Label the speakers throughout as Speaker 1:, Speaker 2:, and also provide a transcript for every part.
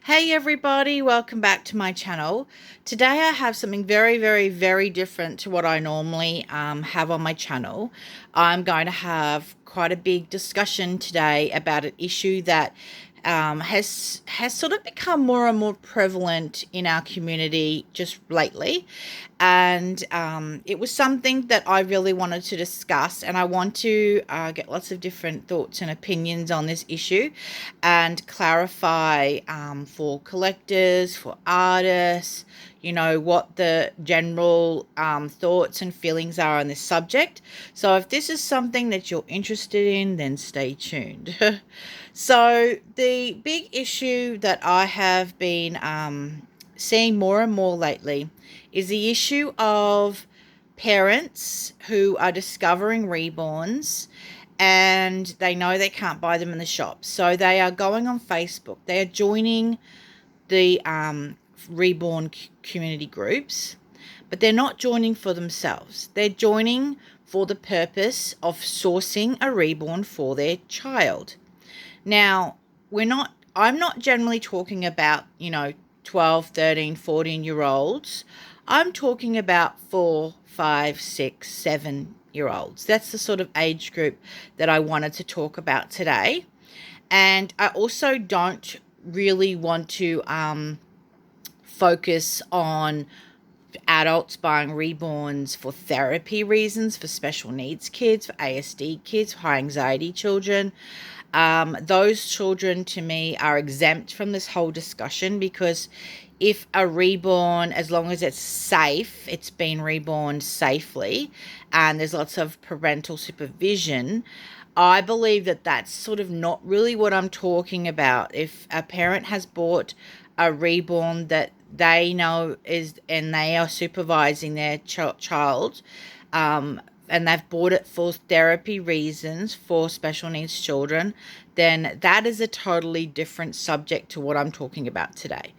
Speaker 1: Hey everybody, welcome back to my channel. Today I have something very different to what I normally have on my channel. I'm going to have quite a big discussion today about an issue that has sort of become more and more prevalent in our community just lately, and it was something that I really wanted to discuss, and I want to get lots of different thoughts and opinions on this issue and clarify for collectors, for artists, what the general thoughts and feelings are on this subject. So if this is something that you're interested in, then stay tuned. So the big issue that I have been seeing more and more lately is the issue of parents who are discovering reborns and they know they can't buy them in the shop. So they are going on Facebook. They are joining the Reborn community groups, but they're not joining for themselves. They're joining for the purpose of sourcing a reborn for their child. Now, I'm not generally talking about, 12, 13, 14-year-olds. I'm talking about 4, 5, 6, 7-year-olds. That's the sort of age group that I wanted to talk about today. And I also don't really want to focus on adults buying reborns for therapy reasons, for special needs kids, for ASD kids, for high anxiety children. Those children to me are exempt from this whole discussion, because if a reborn, as long as it's safe, it's been reborn safely, and there's lots of parental supervision, I believe that that's sort of not really what I'm talking about. If a parent has bought a reborn that they know is, and they are supervising their child, and they've bought it for therapy reasons for special needs children, then that is a totally different subject to what I'm talking about today.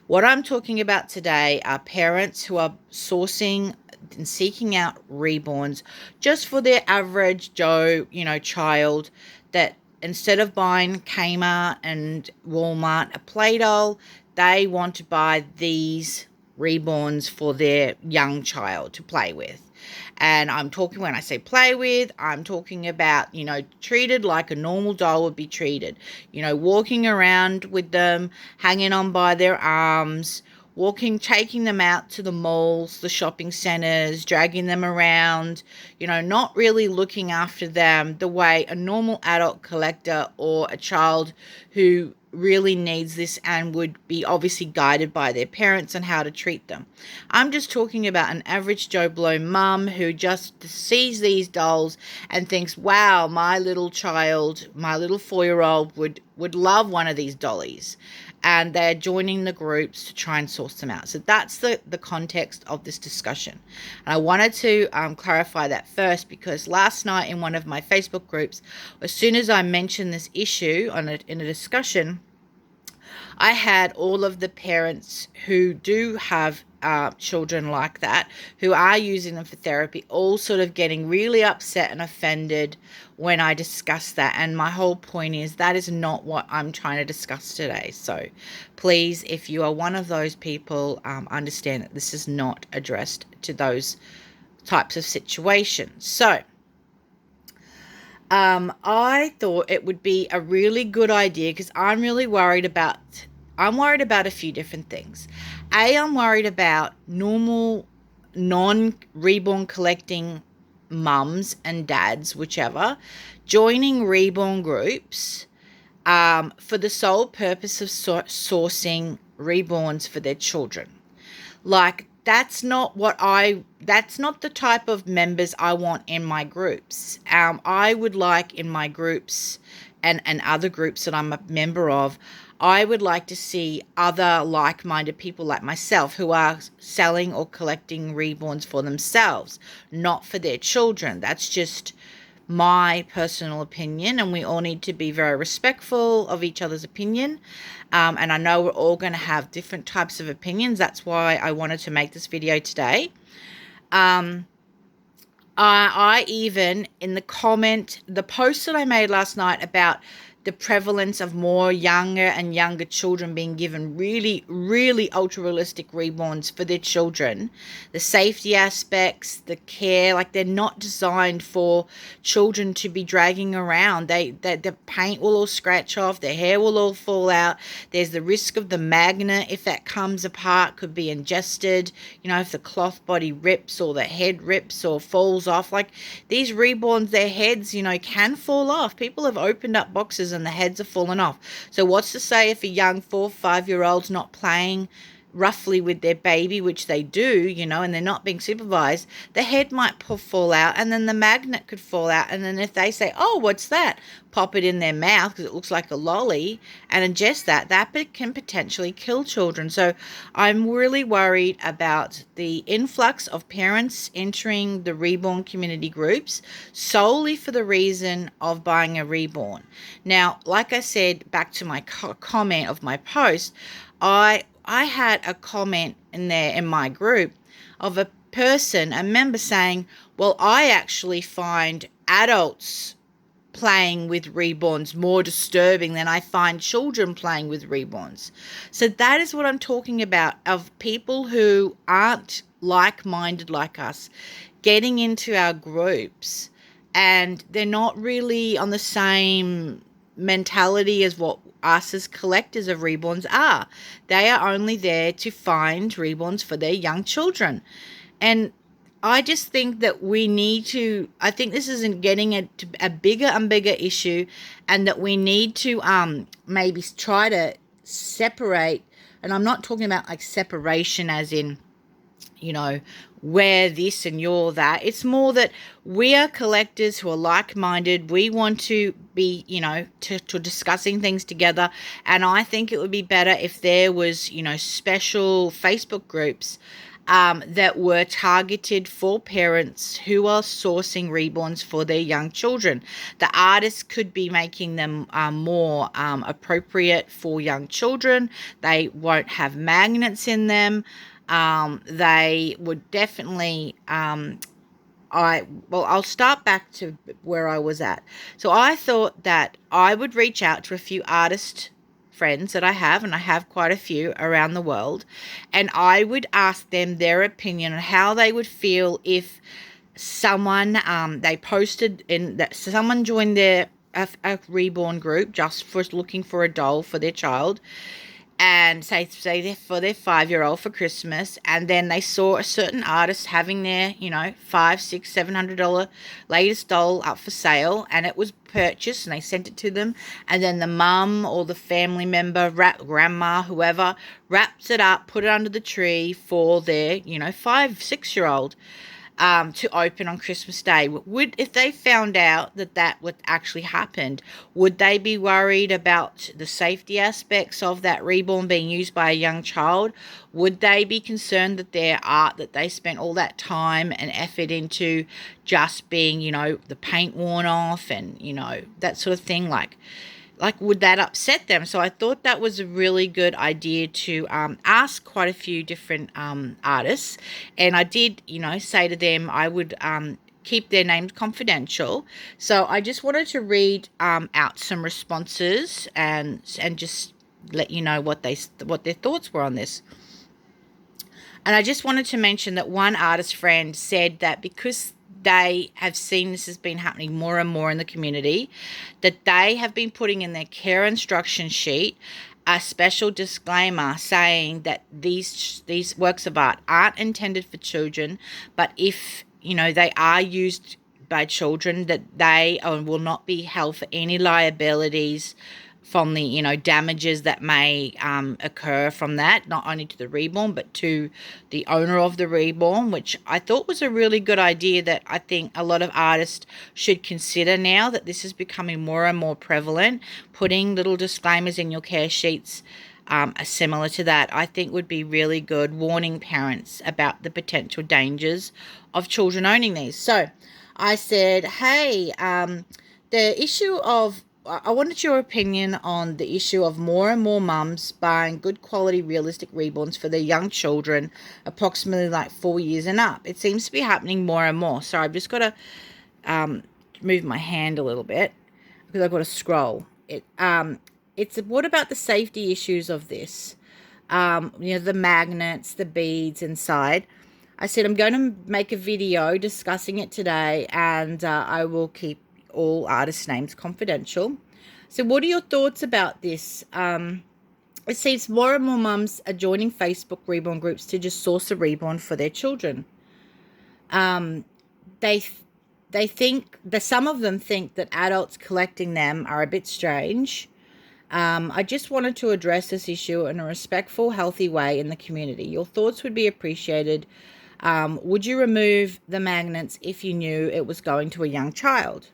Speaker 1: What I'm talking about today are parents who are sourcing and seeking out reborns just for their average Joe, child, that instead of buying Kmart and Walmart a play doh, they want to buy these reborns for their young child to play with. And I'm talking, when I say play with, I'm talking about, treated like a normal doll would be treated. Walking around with them, hanging on by their arms, taking them out to the malls, the shopping centers, dragging them around, not really looking after them the way a normal adult collector or a child who really needs this and would be obviously guided by their parents on how to treat them. I'm just talking about an average Joe Blow mum who just sees these dolls and thinks, wow, my little child, my little 4-year-old would love one of these dollies. And they're joining the groups to try and source them out. So that's the context of this discussion. And I wanted to clarify that first, because last night in one of my Facebook groups, as soon as I mentioned this issue in a discussion, I had all of the parents who do have children like that, who are using them for therapy, all sort of getting really upset and offended when I discuss that. And my whole point is that is not what I'm trying to discuss today. So please, if you are one of those people, understand that this is not addressed to those types of situations. So I thought it would be a really good idea, because I'm worried about a few different things. I'm worried about normal, non-reborn collecting mums and dads, whichever, joining reborn groups for the sole purpose of sourcing reborns for their children. Like, that's not the type of members I want in my groups. I would like in my groups and other groups that I'm a member of, I would like to see other like-minded people like myself who are selling or collecting reborns for themselves, not for their children. That's just my personal opinion, and we all need to be very respectful of each other's opinion. And I know we're all going to have different types of opinions. That's why I wanted to make this video today. I even, in the post that I made last night about the prevalence of more younger and younger children being given really, really ultra realistic reborns for their children. The safety aspects, the care, like they're not designed for children to be dragging around. The paint will all scratch off, their hair will all fall out. There's the risk of the magnet, if that comes apart, could be ingested. If the cloth body rips or the head rips or falls off. Like these reborns, their heads, can fall off. People have opened up boxes and the heads are fallen off. So what's to say if a young 4 or 5-year-old's not playing roughly with their baby, which they do, and they're not being supervised, the head might fall out, and then the magnet could fall out. And then if they say, oh, what's that? Pop it in their mouth because it looks like a lolly and ingest that can potentially kill children. So I'm really worried about the influx of parents entering the reborn community groups solely for the reason of buying a reborn. Now, like I said, back to my comment of my post, I had a comment in there in my group of a member saying, well, I actually find adults playing with reborns more disturbing than I find children playing with reborns. So that is what I'm talking about, of people who aren't like-minded like us getting into our groups, and they're not really on the same mentality as what us as collectors of reborns are. They are only there to find reborns for their young children. And I just think that we need to, I think this isn't getting a bigger and bigger issue, and that we need to maybe try to separate. And I'm not talking about like separation as in, we're this and you're that. It's more that we are collectors who are like-minded. We want to be, to discussing things together. And I think it would be better if there was, special Facebook groups that were targeted for parents who are sourcing reborns for their young children. The artists could be making them more appropriate for young children. They won't have magnets in them. They would definitely, I'll start back to where I was at. So I thought that I would reach out to a few artist friends that I have, and I have quite a few around the world, and I would ask them their opinion on how they would feel if someone, they posted in that someone joined a reborn group just for looking for a doll for their child, and say for their 5-year-old for Christmas, and then they saw a certain artist having their, $500, $600, $700 latest doll up for sale, and it was purchased, and they sent it to them, and then the mum or the family member, grandma, whoever, wraps it up, put it under the tree for their, 5, 6-year-old. To open on Christmas Day. If they found out that what actually happened, would they be worried about the safety aspects of that reborn being used by a young child? Would they be concerned that their art that they spent all that time and effort into just being, the paint worn off and, that sort of thing, like would that upset them? So I thought that was a really good idea to ask quite a few different artists. And I did, say to them I would keep their names confidential. So I just wanted to read out some responses and just let you know what their thoughts were on this. And I just wanted to mention that one artist friend said that because they have seen this has been happening more and more in the community, that they have been putting in their care instruction sheet a special disclaimer saying that these works of art aren't intended for children, but if they are used by children, that they will not be held for any liabilities from the damages that may occur from that, not only to the reborn but to the owner of the reborn, which I thought was a really good idea that I think a lot of artists should consider now that this is becoming more and more prevalent. Putting little disclaimers in your care sheets similar to that, I think would be really good, warning parents about the potential dangers of children owning these. So I said, hey, the issue of I wanted your opinion on the issue of more and more mums buying good quality realistic reborns for their young children, approximately like 4 years and up. It seems to be happening more and more. So I've just got to move my hand a little bit because I've got to scroll. It's what about the safety issues of this? The magnets, the beads inside. I said I'm going to make a video discussing it today, and I will keep all artist names confidential. So what are your thoughts about this? It seems more and more mums are joining Facebook Reborn groups to just source a reborn for their children. They think that some of them think that adults collecting them are a bit strange. I just wanted to address this issue in a respectful, healthy way in the community. Your thoughts would be appreciated. Would you remove the magnets if you knew it was going to a young child?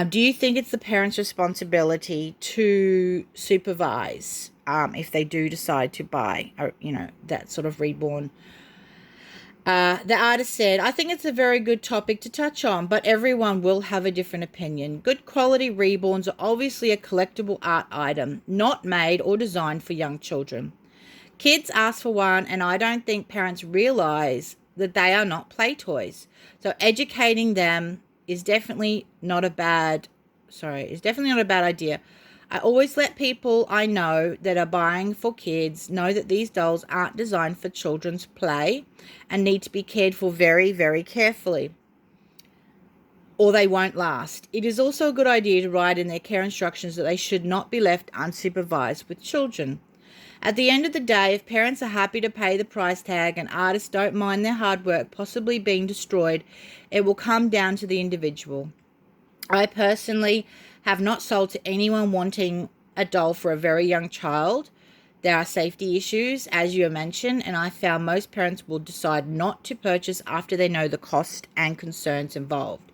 Speaker 1: Do you think it's the parent's responsibility to supervise if they do decide to buy, that sort of reborn? The artist said, I think it's a very good topic to touch on, but everyone will have a different opinion. Good quality reborns are obviously a collectible art item, not made or designed for young children. Kids ask for one, and I don't think parents realize that they are not play toys. So educating them is definitely not a bad idea. I always let people I know that are buying for kids know that these dolls aren't designed for children's play and need to be cared for very, very carefully, or they won't last. It is also a good idea to write in their care instructions that they should not be left unsupervised with children. At the end of the day, if parents are happy to pay the price tag and artists don't mind their hard work possibly being destroyed, it will come down to the individual. I personally have not sold to anyone wanting a doll for a very young child. There are safety issues, as you mentioned, and I found most parents will decide not to purchase after they know the cost and concerns involved.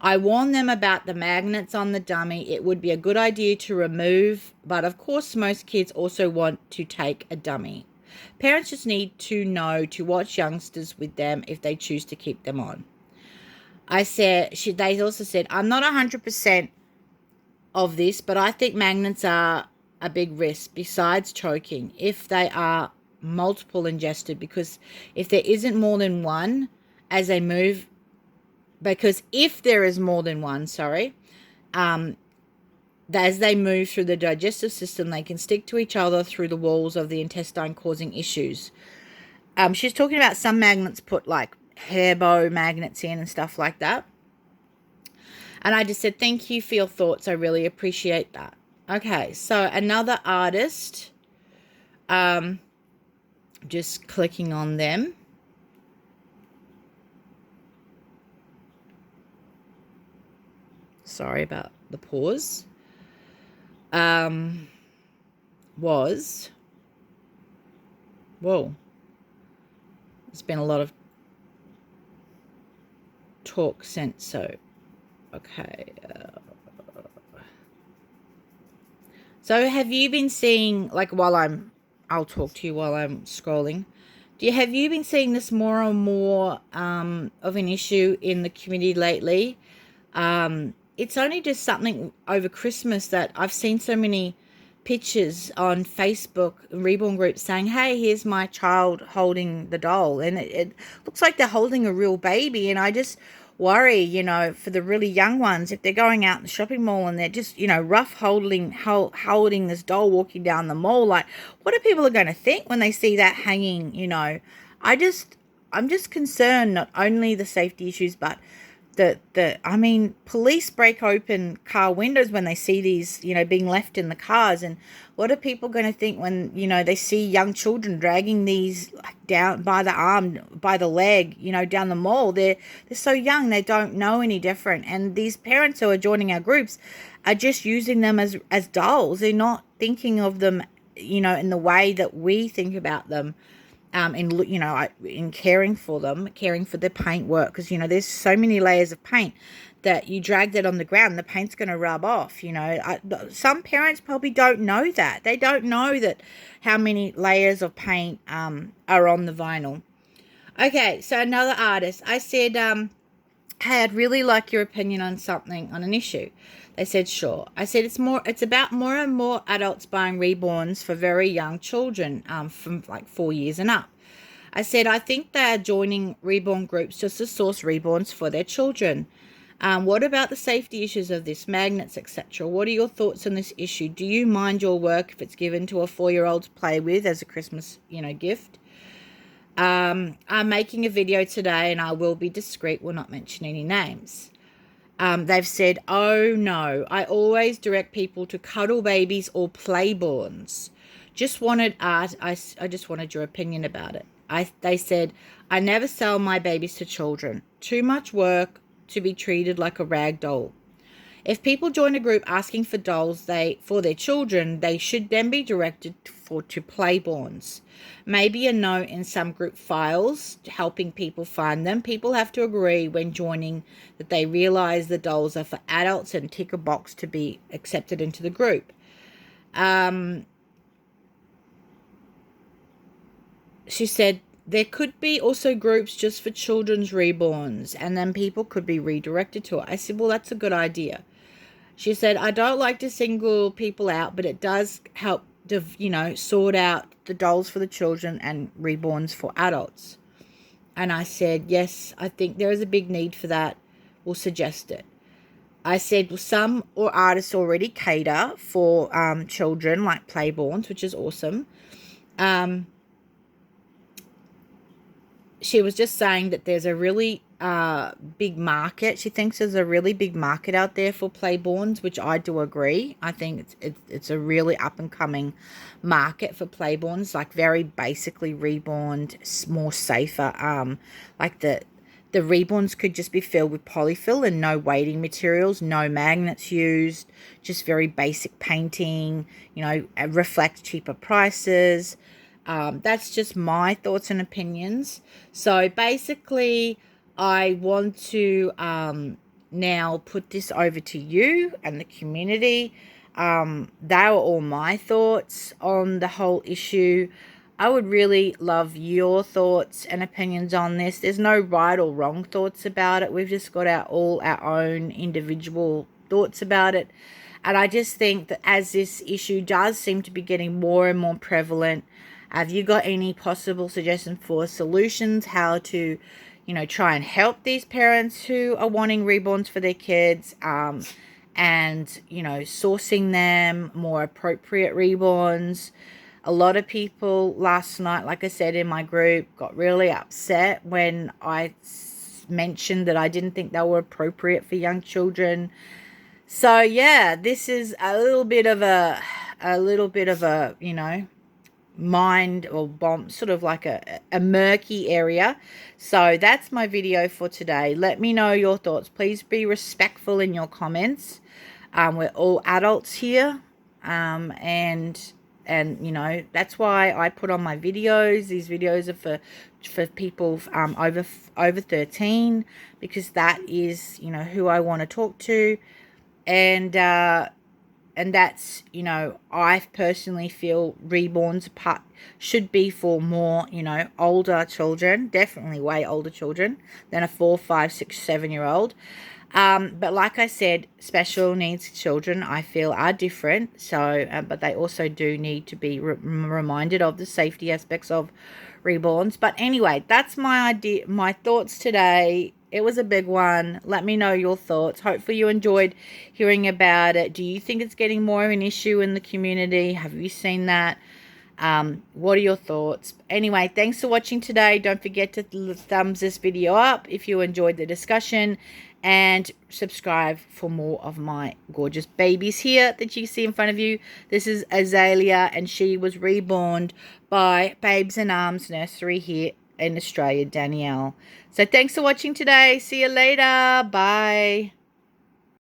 Speaker 1: I warned them about the magnets on the dummy. It would be a good idea to remove, but of course most kids also want to take a dummy. Parents just need to know to watch youngsters with them if they choose to keep them on. They also said, I'm not 100% of this, but I think magnets are a big risk besides choking if they are multiple ingested, because if there isn't more than one as they move, because if there is more than one, as they move through the digestive system, they can stick to each other through the walls of the intestine, causing issues. She's talking about some magnets put like hair bow magnets in and stuff like that. And I just said, thank you for your thoughts. I really appreciate that. Okay, so another artist, just clicking on them. Sorry about the pause. Whoa. There's been a lot of talk sent, so, okay. So have you been seeing, like, I'll talk to you while I'm scrolling. Have you been seeing this more and more of an issue in the community lately? It's only just something over Christmas that I've seen so many pictures on Facebook Reborn groups saying, hey, here's my child holding the doll, and it looks like they're holding a real baby, and I just worry, for the really young ones, if they're going out in the shopping mall and they're just, rough holding this doll walking down the mall, like, what are people going to think when they see that hanging? I'm just concerned, not only the safety issues, but police break open car windows when they see these, being left in the cars. And what are people going to think when, they see young children dragging these down by the arm, by the leg, down the mall? They're so young, they don't know any different. And these parents who are joining our groups are just using them as dolls. They're not thinking of them, in the way that we think about them. In caring for them, caring for their paint work, because there's so many layers of paint that you drag that on the ground, the paint's going to rub off. Some parents probably don't know that. They don't know that how many layers of paint are on the vinyl. Okay, so another artist, I said, hey, I'd really like your opinion on an issue. They said, sure. I said, it's about more and more adults buying reborns for very young children, from like 4 years and up. I said, I think they're joining reborn groups just to source reborns for their children. What about the safety issues of this, magnets, etc.? What are your thoughts on this issue? Do you mind your work if it's given to a 4-year-old to play with as a Christmas, gift? I'm making a video today, and I will be discreet, will not mention any names. They've said, oh no, I always direct people to cuddle babies or playborns. Just wanted art. I just wanted your opinion about it. They said, I never sell my babies to children. Too much work to be treated like a rag doll. If people join a group asking for dolls for their children, they should then be directed to playborns. Maybe a note in some group files helping people find them. People have to agree when joining that they realize the dolls are for adults and tick a box to be accepted into the group. She said there could be also groups just for children's reborns, and then people could be redirected to it. I said, well, that's a good idea. She said, I don't like to single people out, but it does help to, sort out the dolls for the children and reborns for adults. And I said, yes, I think there is a big need for that. We'll suggest it. I said, well, some artists already cater for children, like playborns, which is awesome. She was just saying that there's a really big market. She thinks there's a really big market out there for playborns, which I do agree. I think it's a really up and coming market for playborns, like very basically reborn, more safer. Like the reborns could just be filled with polyfill and no weighting materials, no magnets used, just very basic painting, reflect cheaper prices. That's just my thoughts and opinions. So basically, I want to now put this over to you and the community. They were all my thoughts on the whole issue. I would really love your thoughts and opinions on this. There's no right or wrong thoughts about it. We've just got all our own individual thoughts about it. And I just think that as this issue does seem to be getting more and more prevalent, have you got any possible suggestions for solutions, how to, try and help these parents who are wanting reborns for their kids, and, sourcing them more appropriate reborns? A lot of people last night, like I said in my group, got really upset when I mentioned that I didn't think they were appropriate for young children. So yeah, this is a little bit of a mind or bomb, sort of like a murky area. So that's my video for today. Let me know your thoughts. Please be respectful in your comments. We're all adults here, and that's why I put on my videos. These videos are for people over 13, because that is who I want to talk to. And that's, I personally feel reborns should be for more, older children, definitely way older children than a 4, 5, 6, 7-year-old. But like I said, special needs children, I feel, are different. So, but they also do need to be reminded of the safety aspects of reborns. But anyway, that's my idea, my thoughts today. It was a big one. Let me know your thoughts. Hopefully you enjoyed hearing about it. Do you think it's getting more of an issue in the community? Have you seen that? What are your thoughts? Anyway, thanks for watching today. Don't forget to thumbs this video up if you enjoyed the discussion, and subscribe for more of my gorgeous babies here that you see in front of you. This is Azalea, and she was reborn by Babes in Arms Nursery here in Australia, Danielle. So thanks for watching today. See you later. Bye.